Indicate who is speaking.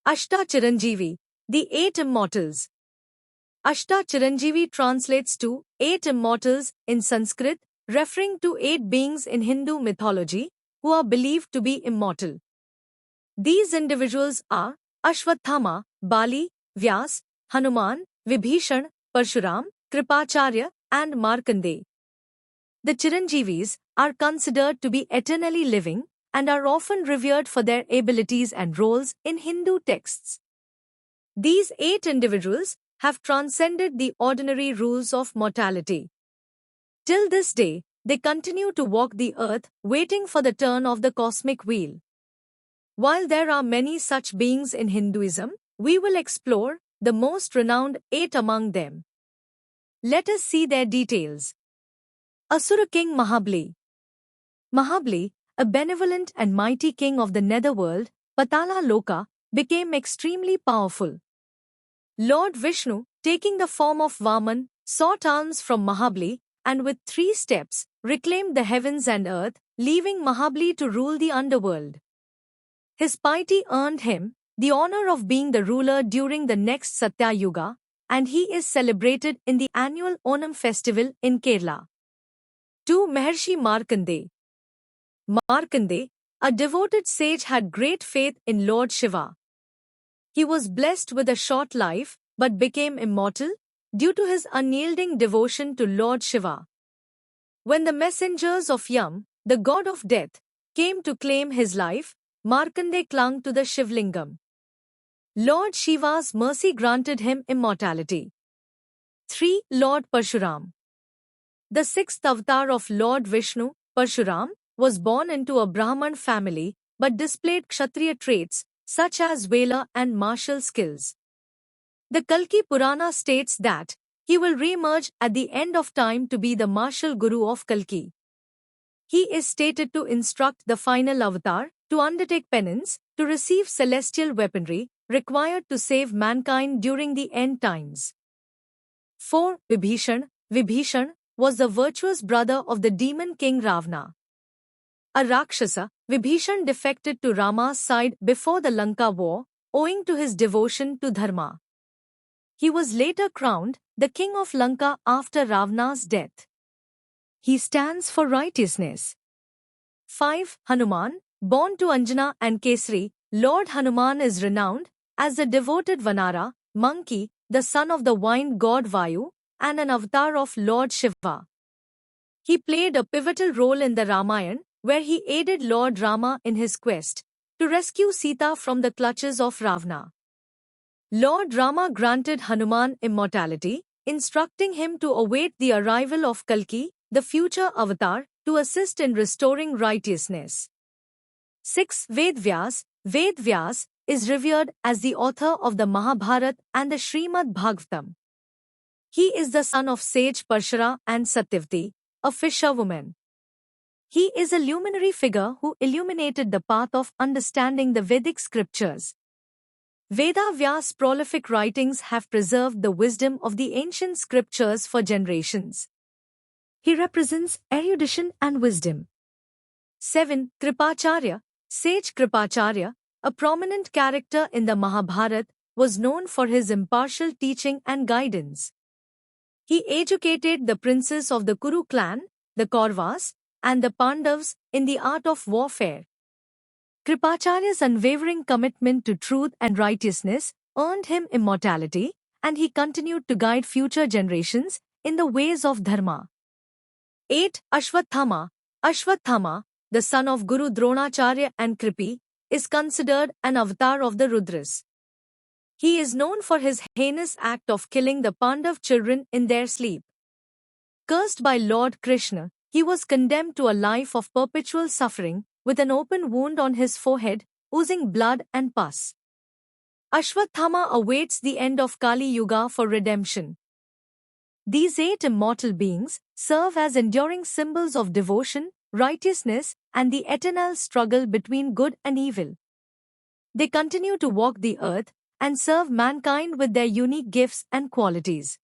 Speaker 1: Ashta Chiranjeevi, the Eight Immortals. Ashta Chiranjeevi translates to Eight Immortals in Sanskrit, referring to 8 beings in Hindu mythology who are believed to be immortal. These individuals are Ashwatthama, Bali, Vyas, Hanuman, Vibhishan, Parshuram, Kripacharya, and Markandeya. The Chiranjeevis are considered to be eternally living and are often revered for their abilities and roles in Hindu texts. These 8 individuals have transcended the ordinary rules of mortality. Till this day, they continue to walk the earth, waiting for the turn of the cosmic wheel. While there are many such beings in Hinduism, we will explore the most renowned 8 among them. Let us see their details. Asura King Mahabali. Mahabali, a benevolent and mighty king of the netherworld, Patala Loka, became extremely powerful. Lord Vishnu, taking the form of Vaman, sought alms from Mahabali and with 3 steps, reclaimed the heavens and earth, leaving Mahabali to rule the underworld. His piety earned him the honor of being the ruler during the next Satya Yuga, and he is celebrated in the annual Onam festival in Kerala. 2. Maharshi Markandeya. Markandeya, a devoted sage, had great faith in Lord Shiva. He was blessed with a short life but became immortal due to his unyielding devotion to Lord Shiva. When the messengers of Yam, the god of death, came to claim his life, Markandeya clung to the Shivlingam. Lord Shiva's mercy granted him immortality. 3. Lord Parshuram. The 6th avatar of Lord Vishnu, Parshuram, was born into a Brahman family but displayed Kshatriya traits such as valor and martial skills. The Kalki Purana states that he will re-emerge at the end of time to be the martial guru of Kalki. He is stated to instruct the final avatar to undertake penance, to receive celestial weaponry required to save mankind during the end times. 4. Vibhishan. Vibhishan was the virtuous brother of the demon king Ravana. A Rakshasa, Vibhishan defected to Rama's side before the Lanka war, owing to his devotion to Dharma. He was later crowned the king of Lanka after Ravana's death. He stands for righteousness. 5. Hanuman. Born to Anjana and Kesari, Lord Hanuman is renowned as the devoted Vanara, monkey, the son of the wind god Vayu, and an avatar of Lord Shiva. He played a pivotal role in the Ramayana, where he aided Lord Rama in his quest to rescue Sita from the clutches of Ravana. Lord Rama granted Hanuman immortality, instructing him to await the arrival of Kalki, the future avatar, to assist in restoring righteousness. 6. Vedvyas. Vedvyas is revered as the author of the Mahabharata and the Srimad Bhagavatam. He is the son of sage Parshara and Satyavati, a fisherwoman. He is a luminary figure who illuminated the path of understanding the Vedic scriptures. Veda Vyas' prolific writings have preserved the wisdom of the ancient scriptures for generations. He represents erudition and wisdom. 7. Kripacharya. Sage Kripacharya, a prominent character in the Mahabharata, was known for his impartial teaching and guidance. He educated the princes of the Kuru clan, the Kauravas, and the Pandavas in the art of warfare. Kripacharya's unwavering commitment to truth and righteousness earned him immortality, and he continued to guide future generations in the ways of Dharma. 8. Ashwatthama. Ashwatthama, the son of Guru Dronacharya and Kripi, is considered an avatar of the Rudras. He is known for his heinous act of killing the Pandav children in their sleep. Cursed by Lord Krishna, he was condemned to a life of perpetual suffering, with an open wound on his forehead, oozing blood and pus. Ashwatthama awaits the end of Kali Yuga for redemption. These 8 immortal beings serve as enduring symbols of devotion, righteousness, and the eternal struggle between good and evil. They continue to walk the earth and serve mankind with their unique gifts and qualities.